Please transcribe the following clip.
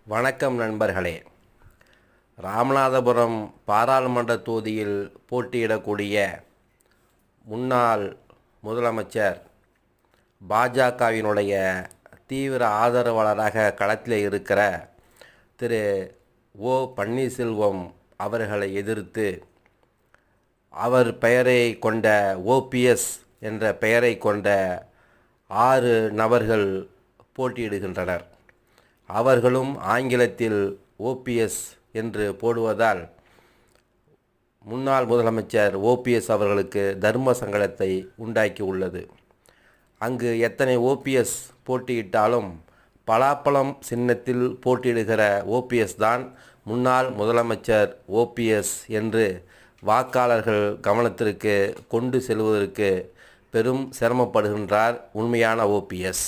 வணக்கம் நண்பர்களே. ராமநாதபுரம் பாராளுமன்ற தொகுதியில் போட்டியிடக்கூடிய முன்னாள் முதலமைச்சர் பாஜகவினுடைய தீவிர ஆதரவாளராக களத்தில் இருக்கிற திரு ஓ பன்னீர்செல்வம் அவர்களை எதிர்த்து அவர் பெயரை கொண்ட ஓபிஎஸ் என்ற பெயரை கொண்ட 6 நபர்கள் போட்டியிடுகின்றனர். அவர்களும் ஆங்கிலத்தில் ஓபிஎஸ் என்று போடுவதால் முன்னாள் முதலமைச்சர் ஓபிஎஸ் அவர்களுக்கு தர்ம சங்கடத்தை உண்டாக்கி உள்ளது. அங்கு எத்தனை ஓபிஎஸ் போட்டியிட்டாலும் பலாப்பழம் சின்னத்தில் போட்டியிடுகிற ஓபிஎஸ் தான் முன்னாள் முதலமைச்சர் ஓபிஎஸ் என்று வாக்காளர்கள் கவனத்திற்கு கொண்டு செல்வதற்கு பெரும் சிரமப்படுகின்றார் உண்மையான ஓபிஎஸ்.